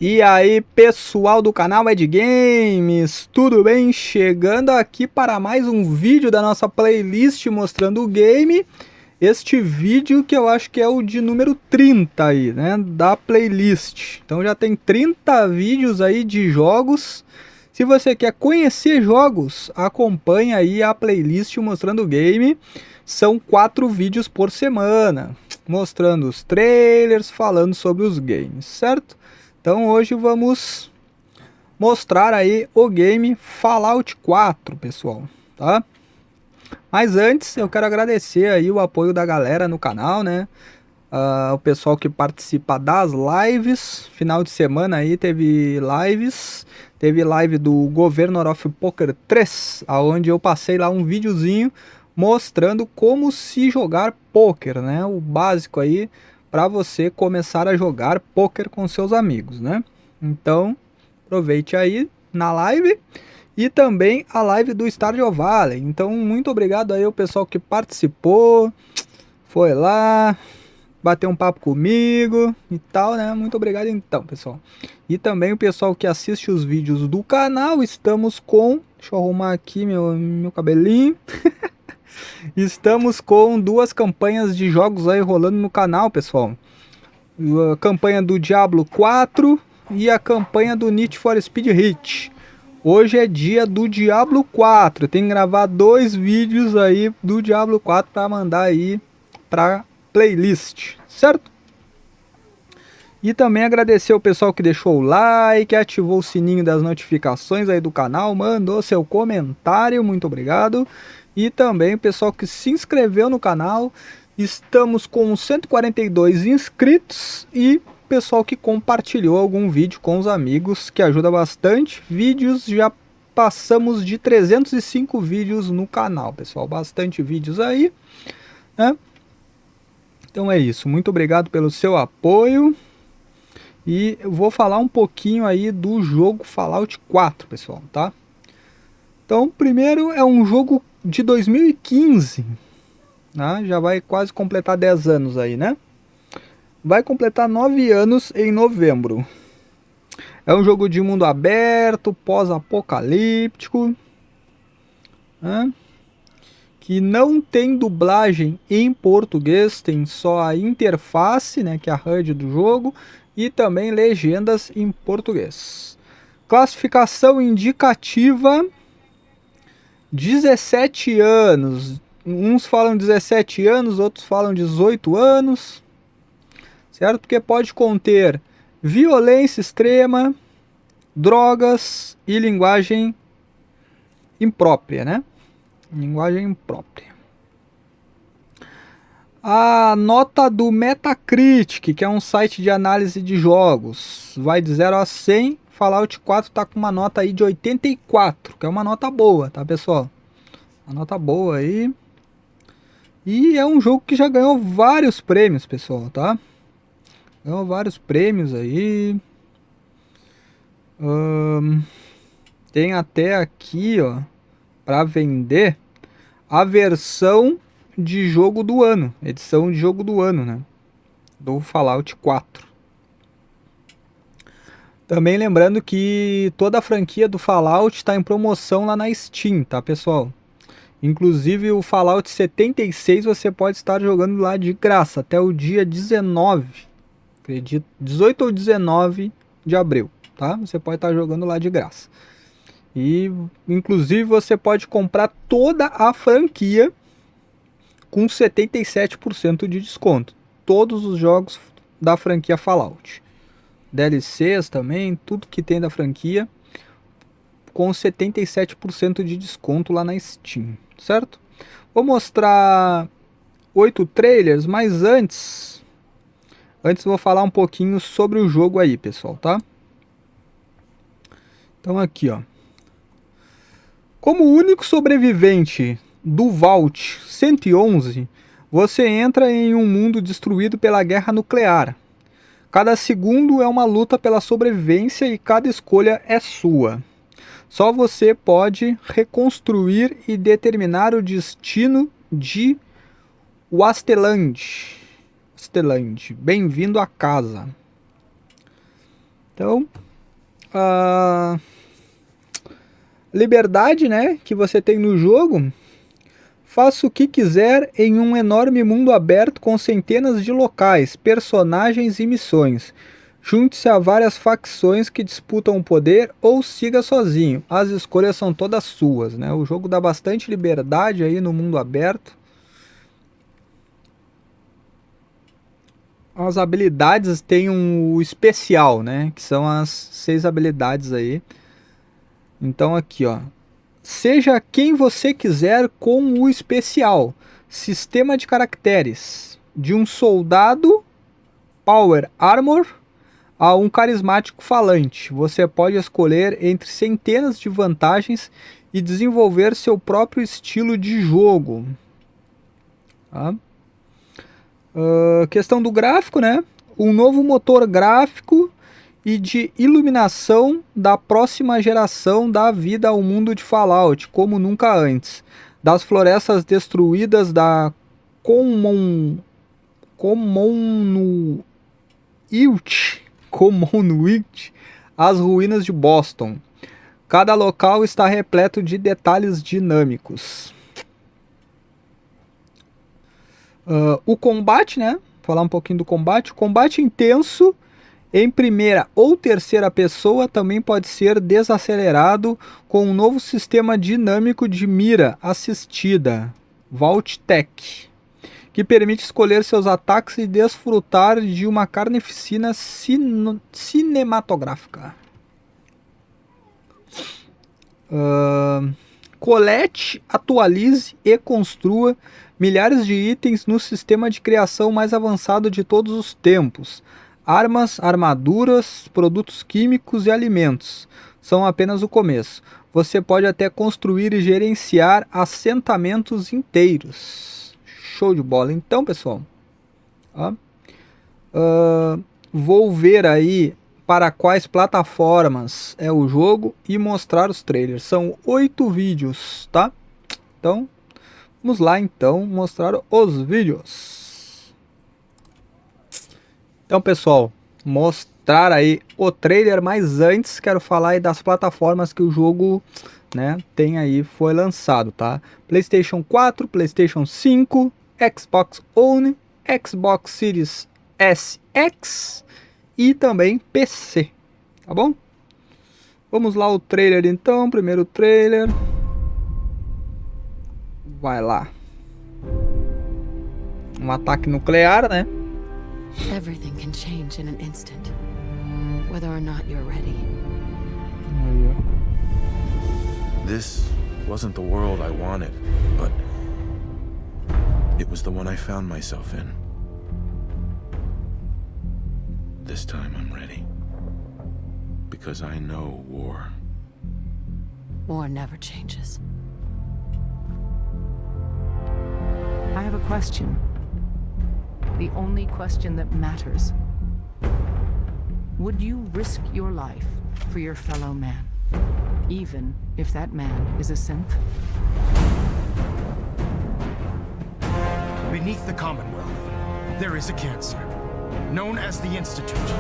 E aí, pessoal do canal EDGAMES, tudo bem? Chegando aqui para mais um vídeo da nossa playlist mostrando o game. Este vídeo que eu acho que é o de número 30 aí, né, da playlist. Então já tem 30 vídeos aí de jogos. Se você quer conhecer jogos, acompanha aí a playlist mostrando o game. São 4 vídeos por semana, mostrando os trailers, falando sobre os games, certo? Então hoje vamos mostrar aí o game Fallout 4, pessoal, tá? Mas antes eu quero agradecer aí o apoio da galera no canal, né? O pessoal que participa das lives, final de semana aí teve lives, teve live do Governor of Poker 3, onde eu passei lá um videozinho mostrando como se jogar poker, né? O básico aí para você começar a jogar poker com seus amigos, né? Então, aproveite aí na live e também a live do Stardew Valley. Então, muito obrigado aí ao pessoal que participou, foi lá, bateu um papo comigo e tal, né? Muito obrigado então, pessoal. E também o pessoal que assiste os vídeos do canal, estamos com... Deixa eu arrumar aqui meu cabelinho. Estamos com 2 campanhas de jogos aí rolando no canal, pessoal. A campanha do Diablo 4 e a campanha do Need for Speed Heat. Hoje é dia do Diablo 4. Tem que gravar 2 vídeos aí do Diablo 4 para mandar aí para playlist, certo? E também agradecer o pessoal que deixou o like, ativou o sininho das notificações aí do canal, mandou seu comentário, muito obrigado. E também o pessoal que se inscreveu no canal, estamos com 142 inscritos e pessoal que compartilhou algum vídeo com os amigos, que ajuda bastante. Vídeos, já passamos de 305 vídeos no canal, pessoal, bastante vídeos aí, né? Então é isso, muito obrigado pelo seu apoio. E eu vou falar um pouquinho aí do jogo Fallout 4, pessoal, tá? Então, primeiro é um jogo de 2015, né? Já vai quase completar 10 anos aí, né? Vai completar 9 anos em novembro. É um jogo de mundo aberto, pós-apocalíptico, né? Que não tem dublagem em português, tem só a interface, né, que é a HUD do jogo, e também legendas em português. Classificação indicativa 17 anos. Uns falam 17 anos, outros falam 18 anos, certo? Porque pode conter violência extrema, drogas e linguagem imprópria, né? Linguagem imprópria. A nota do Metacritic, que é um site de análise de jogos, vai de 0 a 100. Fallout 4 tá com uma nota aí de 84, que é uma nota boa, tá, pessoal? Uma nota boa aí. E é um jogo que já ganhou vários prêmios, pessoal, tá? Ganhou vários prêmios aí. Tem até aqui, ó, para vender a versão de jogo do ano, edição de jogo do ano, né? Do Fallout 4. Também lembrando que toda a franquia do Fallout está em promoção lá na Steam, tá, pessoal? Inclusive o Fallout 76 você pode estar jogando lá de graça até o dia 19, acredito, 18 ou 19 de abril, tá? Você pode estar jogando lá de graça. E inclusive você pode comprar toda a franquia com 77% de desconto. Todos os jogos da franquia Fallout. DLCs também, tudo que tem da franquia com 77% de desconto lá na Steam, certo? Vou mostrar 8 trailers, mas antes vou falar um pouquinho sobre o jogo aí, pessoal, tá? Então aqui, ó. Como único sobrevivente do Vault 111, você entra em um mundo destruído pela guerra nuclear. Cada segundo é uma luta pela sobrevivência e cada escolha é sua. Só você pode reconstruir e determinar o destino de Wasteland. Bem-vindo a casa. Então, a liberdade, né, que você tem no jogo, faça o que quiser em um enorme mundo aberto com centenas de locais, personagens e missões. Junte-se a várias facções que disputam o poder ou siga sozinho. As escolhas são todas suas, né? O jogo dá bastante liberdade aí no mundo aberto. As habilidades têm um especial, né? Que são as 6 habilidades aí. Então aqui, ó. Seja quem você quiser com o especial. Sistema de caracteres. De um soldado Power Armor a um carismático falante. Você pode escolher entre centenas de vantagens e desenvolver seu próprio estilo de jogo. Tá? Questão do gráfico, né? Um novo motor gráfico e de iluminação da próxima geração dá vida ao mundo de Fallout, como nunca antes. Das florestas destruídas da Commonwealth, às ruínas de Boston. Cada local está repleto de detalhes dinâmicos. O combate, né? Falar um pouquinho do combate. O combate intenso em primeira ou terceira pessoa também pode ser desacelerado com um novo sistema dinâmico de mira assistida, Vault Tech, que permite escolher seus ataques e desfrutar de uma carnificina cinematográfica. Colete, atualize e construa milhares de itens no sistema de criação mais avançado de todos os tempos. Armas, armaduras, produtos químicos e alimentos são apenas o começo. Você pode até construir e gerenciar assentamentos inteiros. Show de bola. Então, pessoal, ó, vou ver aí para quais plataformas é o jogo e mostrar os trailers. São 8 vídeos, tá? Então, vamos lá então mostrar os vídeos. Então, pessoal, mostrar aí o trailer, mas antes quero falar aí das plataformas que o jogo, né, tem aí, foi lançado, tá? PlayStation 4, PlayStation 5, Xbox One, Xbox Series SX e também PC, tá bom? Vamos lá o trailer então, primeiro trailer. Vai lá. Um ataque nuclear, né? Everything can change in an instant, whether or not you're ready. This wasn't the world I wanted, but it was the one I found myself in. This time I'm ready. Because I know war. War never changes. I have a question. The only question that matters. Would you risk your life for your fellow man, even if that man is a synth? Beneath the Commonwealth, there is a cancer, known as the Institute.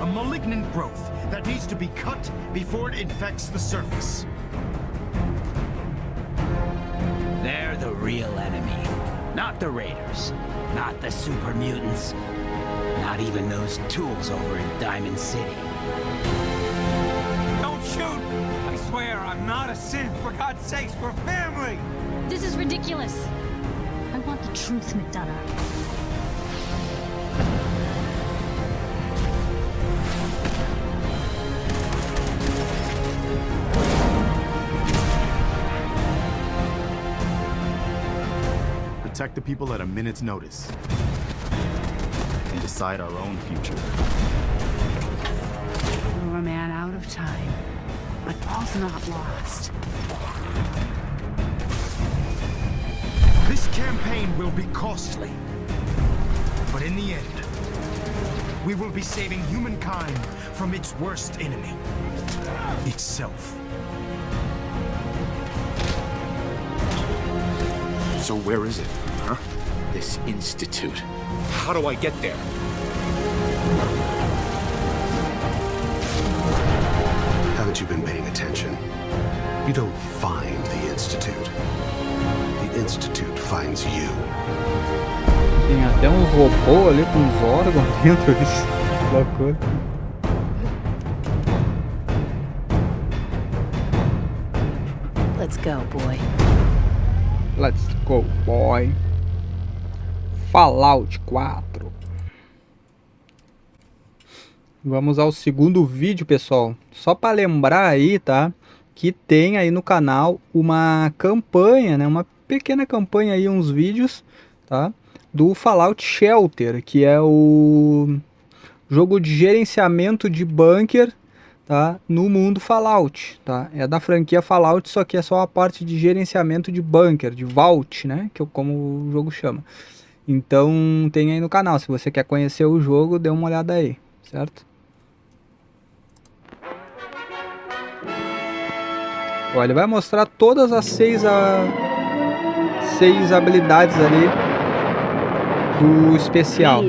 A malignant growth that needs to be cut before it infects the surface. They're the real enemy. Not the Raiders. Not the super mutants. Not even those tools over in Diamond City. Don't shoot! I swear I'm not a synth. For God's sakes, we're family! This is ridiculous. I want the truth, McDonough. Protect the people at a minute's notice. And decide our own future. You're a man out of time, but all's not lost. This campaign will be costly. But in the end, we will be saving humankind from its worst enemy. Itself. So where is it, huh? This institute. How do I get there? capô ali com os órgãos dentro, isso. Loucura. Let's go, boy. Let's go, boy. Fallout 4. Vamos ao segundo vídeo, pessoal. Só para lembrar aí, tá? Que tem aí no canal uma campanha, né? Uma pequena campanha aí, uns vídeos, tá? Do Fallout Shelter, que é o jogo de gerenciamento de bunker, tá? No mundo Fallout, tá? É da franquia Fallout, só que é só a parte de gerenciamento de bunker, de vault, né? Que é como o jogo chama. Então tem aí no canal, se você quer conhecer o jogo, dê uma olhada aí, certo? Olha, ele vai mostrar todas as seis habilidades ali do especial.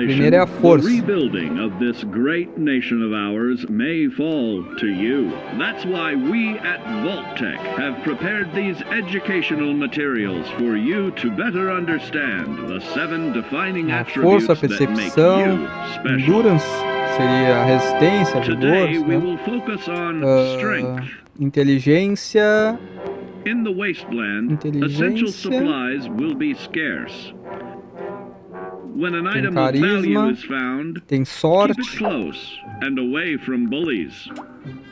Primeiro é a força. Rebuilding of this great nation of ours may fall to you. That's why we at Vault-Tec have prepared these educational materials for you to better understand the 7 defining attributes força, that make percepção, you special. endurance seria a resistência, Today vigor, we né? will focus on strength. Inteligência. In the wasteland, essential supplies will be scarce. When an item of value is found, tem keep sorte. it close and away from bullies.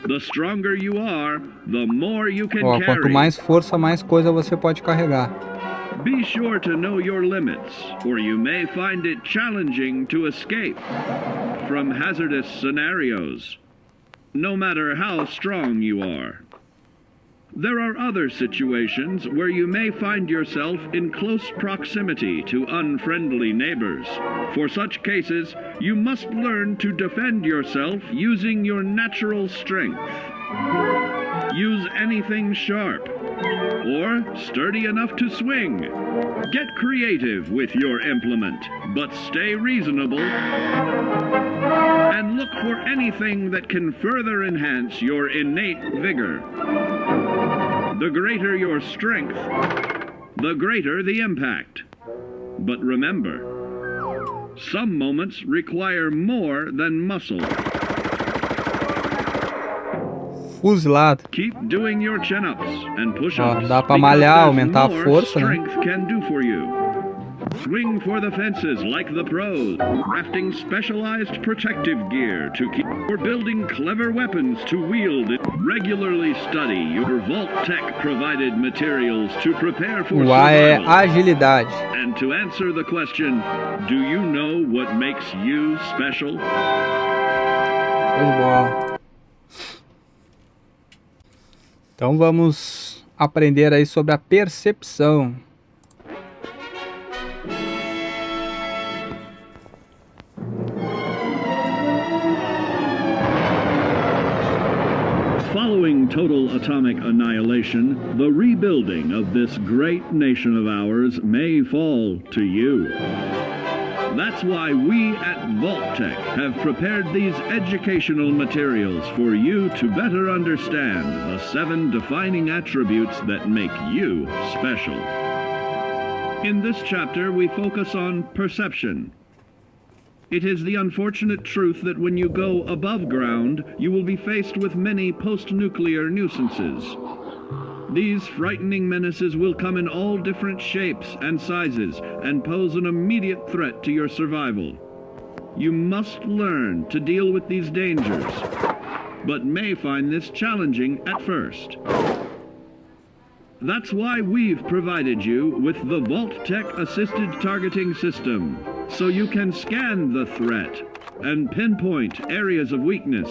The stronger you are, the more you can Ó, quanto carry. mais força, mais coisa você pode carregar. Be sure to know your limits, or you may find it challenging to escape from hazardous scenarios, no matter how strong you are. There are other situations where you may find yourself in close proximity to unfriendly neighbors. For such cases, you must learn to defend yourself using your natural strength. Use anything sharp or sturdy enough to swing. Get creative with your implement, but stay reasonable. And look for anything that can further enhance your innate vigor. The greater your strength, the greater the impact. But remember, some moments require more than muscle. Fuzilado. Keep doing your chin-ups and push-ups. Dá pra malhar, aumentar a força, né? Strength can do for you. Swing for the fences like the pros, crafting specialized protective gear to keep, or building clever weapons to wield. Regularly study your Vault-Tec provided materials to prepare for O A é survival. agilidade. And to answer the question, do you know what makes you special? Show de bola. Então vamos aprender aí sobre a percepção. Following total atomic annihilation, the rebuilding of this great nation of ours may fall to you. That's why we at Vault-Tec have prepared these educational materials for you to better understand the 7 defining attributes that make you special. In this chapter, we focus on perception. It is the unfortunate truth that when you go above ground, you will be faced with many post-nuclear nuisances. These frightening menaces will come in all different shapes and sizes and pose an immediate threat to your survival. You must learn to deal with these dangers, but may find this challenging at first. That's why we've provided you with the Vault-Tec assisted targeting system, so you can scan the threat and pinpoint areas of weakness.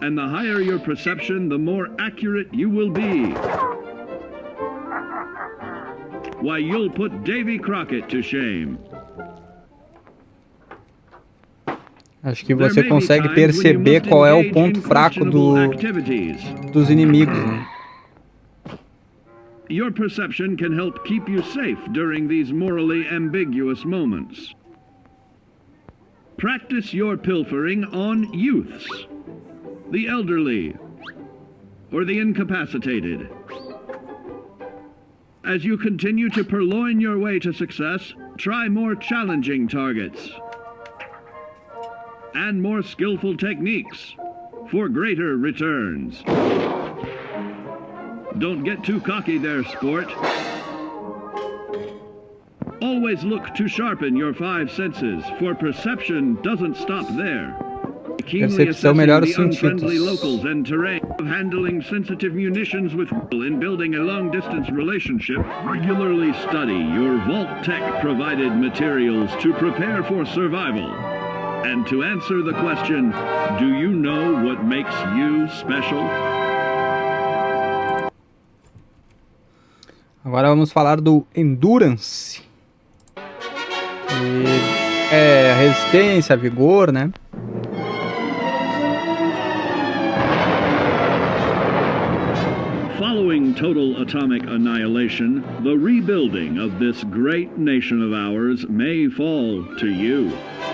And the higher your perception, the more accurate you will be. Why, you'll put Davy Crockett to shame. Acho que você consegue perceber qual é o ponto fraco dos inimigos, né? Your perception can help keep you safe during these morally ambiguous moments. Practice your pilfering on youths, the elderly, or the incapacitated. As you continue to purloin your way to success, try more challenging targets and more skillful techniques for greater returns. Don't get too cocky there, sport. Always look to sharpen your 5 senses, for perception doesn't stop there. Keenly Percepção melhora os assessing the unfriendly sentidos. locals and terrain, of handling sensitive munitions with in building a long-distance relationship, regularly study your Vault-Tec provided materials to prepare for survival. And to answer the question, do you know what makes you special? Agora vamos falar do Endurance. E é resistência, vigor, né? Following total atomic annihilation, the rebuilding of this great nation of ours may fall to you.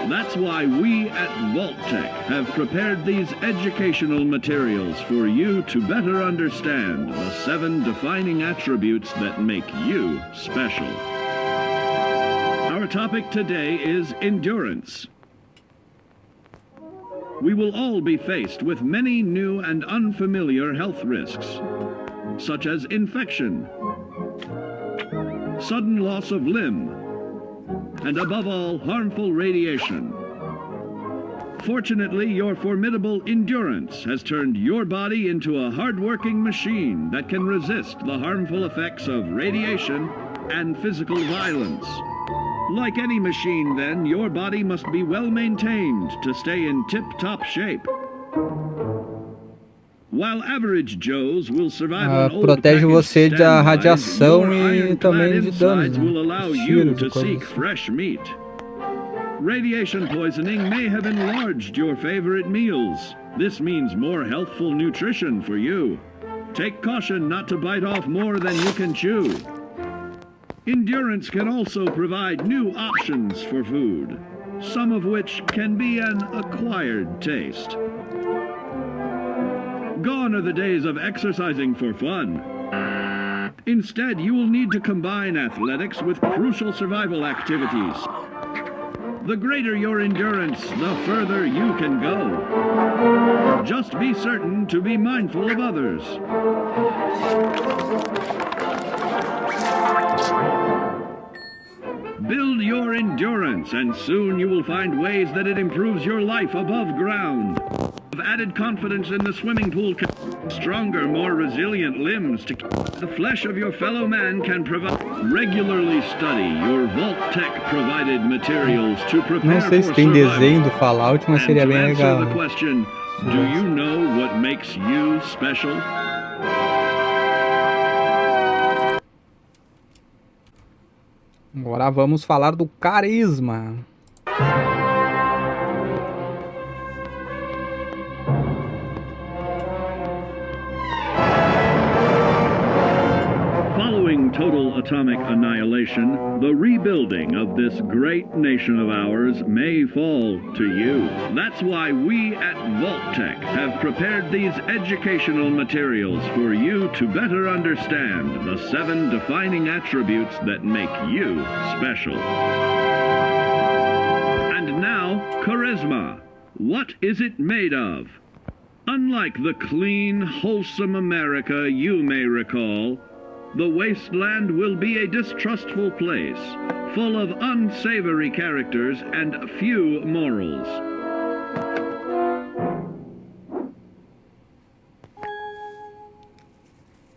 That's why we at Vault-Tec have prepared these educational materials for you to better understand the 7 defining attributes that make you special. Our topic today is endurance. We will all be faced with many new and unfamiliar health risks, such as infection, sudden loss of limb, and above all, harmful radiation. Fortunately, your formidable endurance has turned your body into a hard-working machine that can resist the harmful effects of radiation and physical violence. Like any machine, then, your body must be well maintained to stay in tip-top shape. While average Joes will survive on old protege você da packaged radiação standbys, e também your de iron-clad danos, insides né? will allow you Tiros to e coisas seek assim. fresh meat. Radiation poisoning may have enlarged your favorite meals. This means more healthful nutrition for you. Take caution not to bite off more than you can chew. Endurance can also provide new options for food, some of which can be an acquired taste. Gone are the days of exercising for fun. Instead, you will need to combine athletics with crucial survival activities. The greater your endurance, the further you can go. Just be certain to be mindful of others. Build your endurance, and soon you will find ways that it improves your life above ground. Of added confidence in the swimming pool, stronger, more resilient limbs to keep the flesh of your fellow man can provide. Regularly study your Vault-Tec provided materials to prepare Não sei se for tem survival. desenho do Fallout, mas And seria to bem answer legal. the question, do you know what makes you special? Agora vamos falar do carisma. Following total atomic annihilation, the rebuilding of this great nation of ours may fall to you. That's why we at Vault-Tec have prepared these educational materials for you to better understand the 7 defining attributes that make you special. And now, charisma. What is it made of? Unlike the clean, wholesome America you may recall, the wasteland will be a distrustful place, full of unsavory characters and few morals.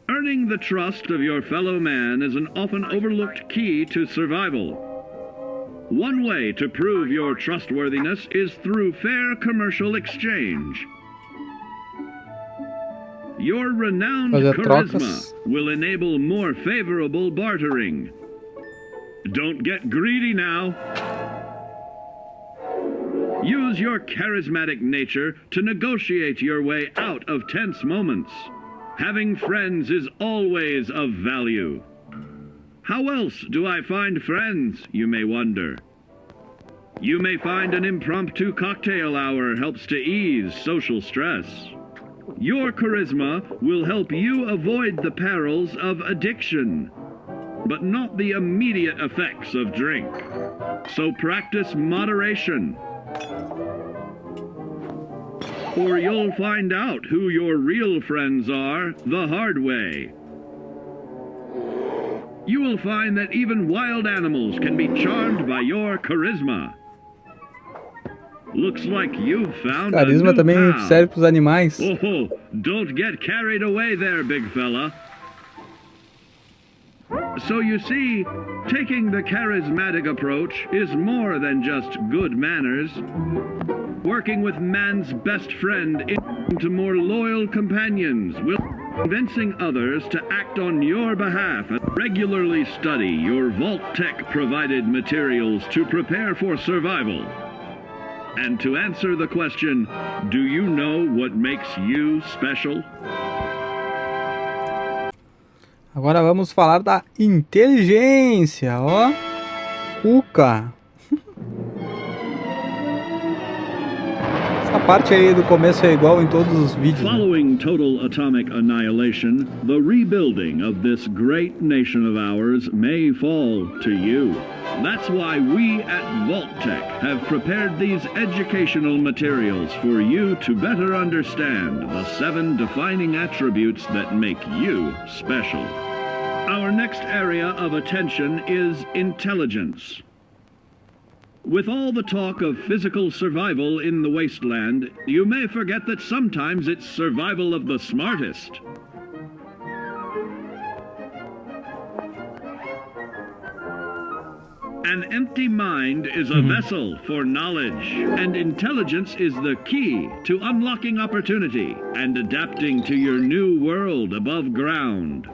Earning the trust of your fellow man is an often overlooked key to survival. One way to prove your trustworthiness is through fair commercial exchange. Your renowned Fazer charisma trocas. will enable more favorable bartering. Don't get greedy now. Use your charismatic nature to negotiate your way out of tense moments. Having friends is always of value. How else do I find friends, you may wonder? You may find an impromptu cocktail hour helps to ease social stress. Your charisma will help you avoid the perils of addiction. but not the immediate effects of drink. So practice moderation, or you'll find out who your real friends are the hard way. You will find that even wild animals can be charmed by your charisma. Looks like you've found a Carisma new também pal. serve pros animais. Oh, don't get carried away there, big fella. So you see, taking the charismatic approach is more than just good manners. Working with man's best friend into more loyal companions will convincing others to act on your behalf and regularly study your Vault-Tec provided materials to prepare for survival. And to answer the question, do you know what makes you special? Agora vamos falar da inteligência, ó. Cuca. Essa parte aí do começo é igual em todos os vídeos. Following total atomic annihilation, the rebuilding of this great nation of ours may fall to you. That's why we at Vault-Tec have prepared these educational materials for you to better understand the 7 defining attributes that make you special. Our next area of attention is intelligence. With all the talk of physical survival in the wasteland, you may forget that sometimes it's survival of the smartest. An empty mind is a vessel for knowledge, and intelligence is the key to unlocking opportunity and adapting to your new world above ground.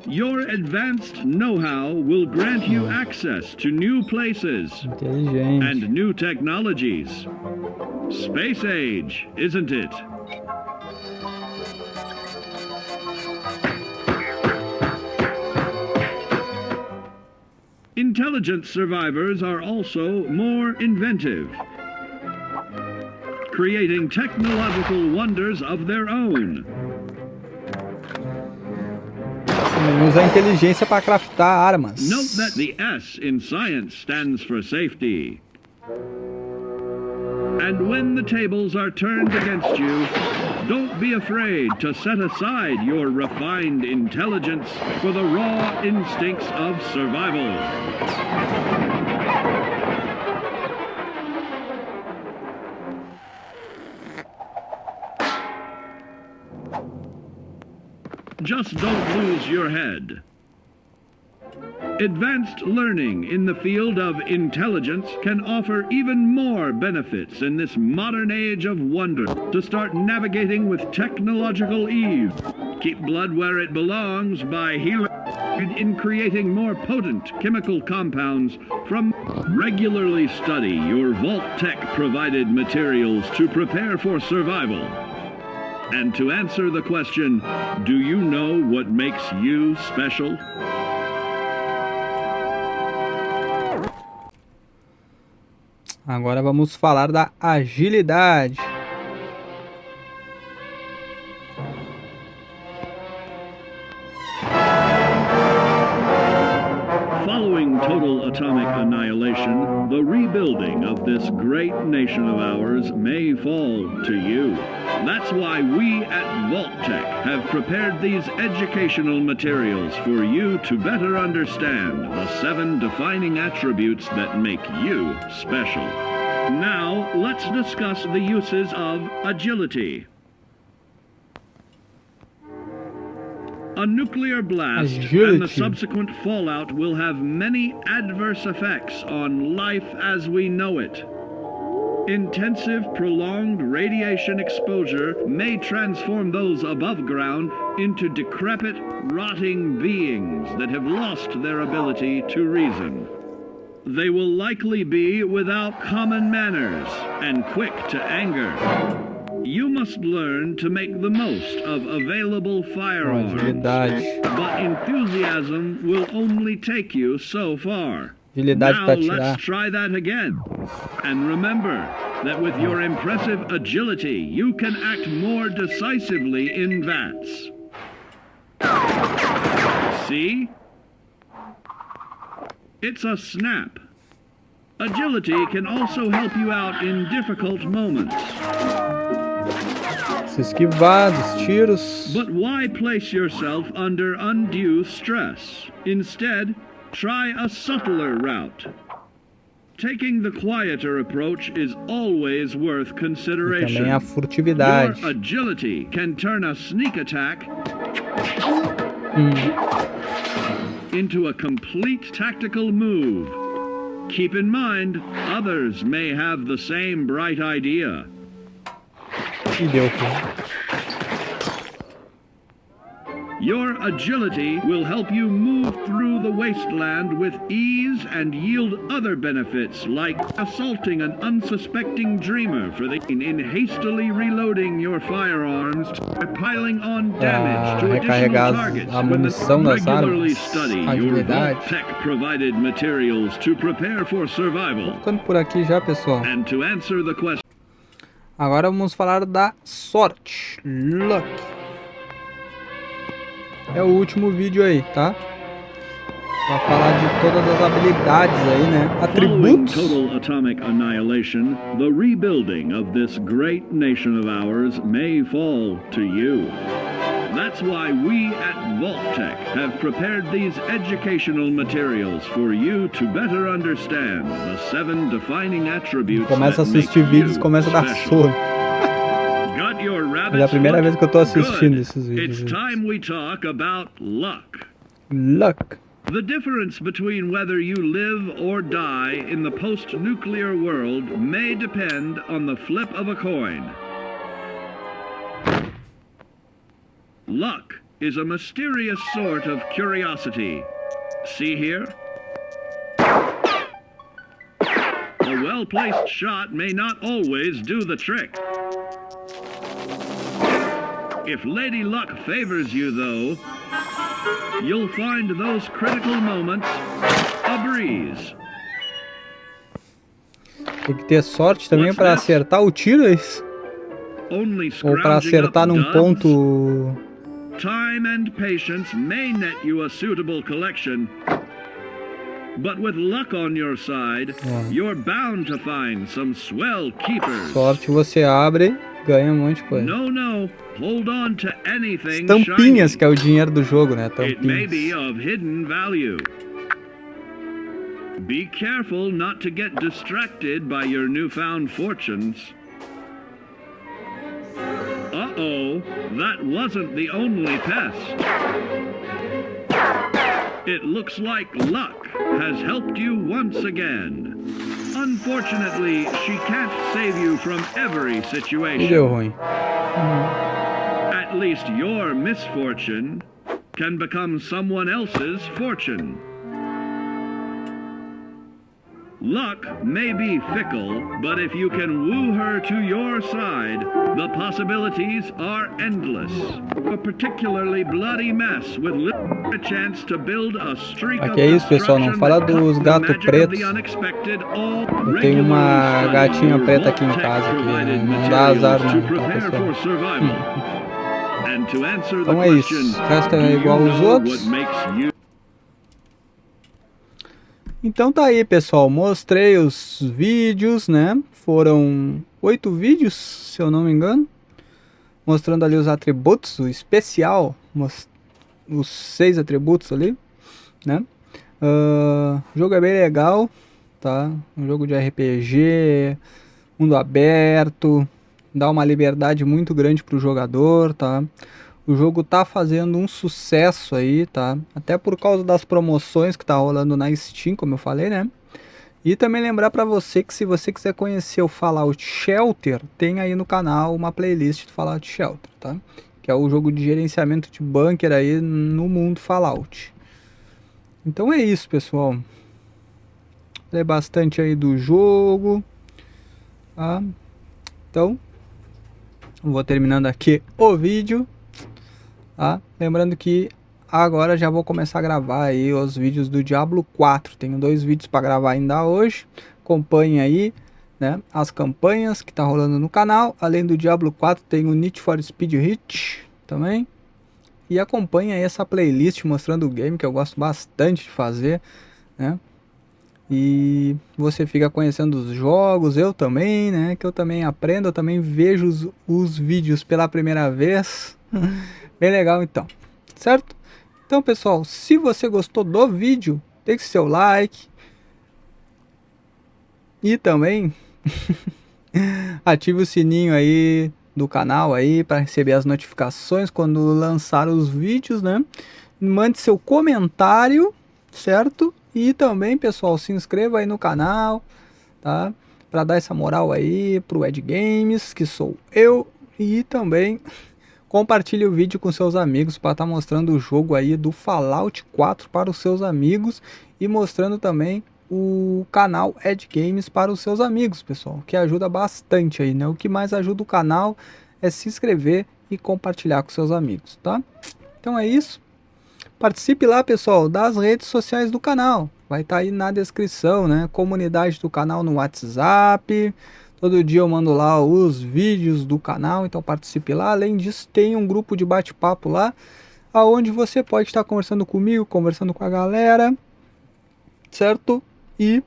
Your advanced know-how will grant you access to new places and new technologies. Space age, isn't it? Intelligent survivors are also more inventive, creating technological wonders of their own. Usa a inteligência para craftar armas. Note that the S in science stands for safety. And when the tables are turned against you, don't be afraid to set aside your refined intelligence for the raw instincts of survival. Just don't lose your head. Advanced learning in the field of intelligence can offer even more benefits in this modern age of wonder. To start navigating with technological ease, keep blood where it belongs by healing in creating more potent chemical compounds from. Regularly study your Vault-Tec provided materials to prepare for survival. And to answer the question, do you know what makes you special? Agora vamos falar da agilidade. Following total atomic annihilation, the rebuilding of this great nation of ours may fall to you. That's why we at Vault-Tec have prepared these educational materials for you to better understand the 7 defining attributes that make you special. Now, let's discuss the uses of agility. A nuclear blast and the subsequent fallout will have many adverse effects on life as we know it. Intensive, prolonged radiation exposure may transform those above ground into decrepit, rotting beings that have lost their ability to reason. They will likely be without common manners and quick to anger. You must learn to make the most of available firearms, but enthusiasm will only take you so far. Now let's try that again. And remember that with your impressive agility, you can act more decisively in VATS. See? It's a snap. Agility can also help you out in difficult moments. Se esquivar dos tiros. But why place yourself under undue stress? Instead, try a subtler route. Taking the quieter approach is always worth E consideration. também a furtividade. Your agility can turn a sneak attack into a complete tactical move. Keep in mind, others may have the same bright idea. E deu ruim. Your agility will help you move through the wasteland with ease and yield other benefits like assaulting an unsuspecting dreamer in hastily reloading your firearms or piling on damage to additional targets when regularly study your Vault-Tec provided materials to prepare for survival. Ficando por aqui já, pessoal. And to answer the question. Agora vamos falar da sorte. Luck. É o último vídeo aí, tá? Pra falar de todas as habilidades aí, né? Atributos. Total atomic annihilation, the rebuilding of this great nation of ours may fall to you. That's why we at Vault-Tec have prepared these educational materials for you to better understand the 7 defining attributes Começa a that make assistir vídeos, you começa a dar special. sono. É a primeira vez que eu tô assistindo esses vídeos. It's time we talk about luck. Luck. The difference between whether you live or die in the post-nuclear world may depend on the flip of a coin. Luck is a mysterious sort of curiosity. See here? A well-placed shot may not always do the trick. If Lady Luck favors you, though, you'll find those critical moments a breeze. Tem que ter sorte também para acertar o tiro, é isso? Ou para acertar num ponto... Time and patience may net you a suitable collection. But with luck on your side, you're bound to find some swell keepers. Sorte você abre, ganha um monte de coisa. No, hold on to anything Tampinhas, shiny. que é o dinheiro do jogo, né? It may Tampinhas. be of hidden value. Be careful not to get distracted by your newfound fortunes. Uh-oh, that wasn't the only pest. It looks like luck has helped you once again. Unfortunately, she can't save you from every E situation. deu ruim. At least your misfortune can become someone else's fortune. Luck may be fickle, but if you can woo her to your side, the possibilities are endless. A particularly bloody mess with little chance to build a streak of Aqui é isso, pessoal, não fala dos gatos pretos. Eu tenho uma gatinha preta aqui em casa, que não dá azar não, tá, pessoal? Então é isso, o resto é igual aos outros. Então tá aí, pessoal, mostrei os vídeos, né? Foram 8 vídeos, se eu não me engano, mostrando ali os atributos, o especial, os 6 atributos ali, né? O jogo é bem legal, tá? Um jogo de RPG, mundo aberto, dá uma liberdade muito grande pro jogador, tá? O jogo tá fazendo um sucesso aí, tá? Até por causa das promoções que tá rolando na Steam, como eu falei, né? E também lembrar pra você que se você quiser conhecer o Fallout Shelter, tem aí no canal uma playlist do Fallout Shelter, tá? Que é o jogo de gerenciamento de bunker aí no mundo Fallout. Então é isso, pessoal. Falei bastante aí do jogo, tá? Então, vou terminando aqui o vídeo. Tá? Lembrando que agora já vou começar a gravar aí os vídeos do Diablo 4. Tenho 2 vídeos para gravar ainda hoje. Acompanhe aí, né, as campanhas que tá rolando no canal. Além do Diablo 4 tem o Need for Speed Heat também. E acompanhe aí essa playlist mostrando o game, que eu gosto bastante de fazer, né? E você fica conhecendo os jogos, eu também, né? Que eu também aprendo, eu também vejo os vídeos pela primeira vez. Bem legal então, certo? Então pessoal, se você gostou do vídeo, deixe seu like. E também ative o sininho aí do canal aí para receber as notificações quando lançar os vídeos, né? Mande seu comentário, certo? E também, pessoal, se inscreva aí no canal, tá? Para dar essa moral aí pro EDGAMES, que sou eu. E também compartilhe o vídeo com seus amigos para estar mostrando o jogo aí do Fallout 4 para os seus amigos. E mostrando também o canal EDGAMES para os seus amigos, pessoal. Que ajuda bastante aí, né? O que mais ajuda o canal é se inscrever e compartilhar com seus amigos, tá? Então é isso. Participe lá, pessoal, das redes sociais do canal. Vai estar aí na descrição, né? Comunidade do canal no WhatsApp. Todo dia eu mando lá os vídeos do canal, então participe lá. Além disso, tem um grupo de bate-papo lá, aonde você pode estar conversando comigo, conversando com a galera, certo? E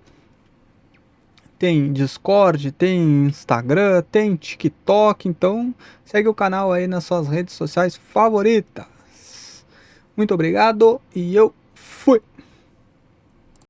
tem Discord, tem Instagram, tem TikTok, então segue o canal aí nas suas redes sociais favoritas. Muito obrigado e eu fui!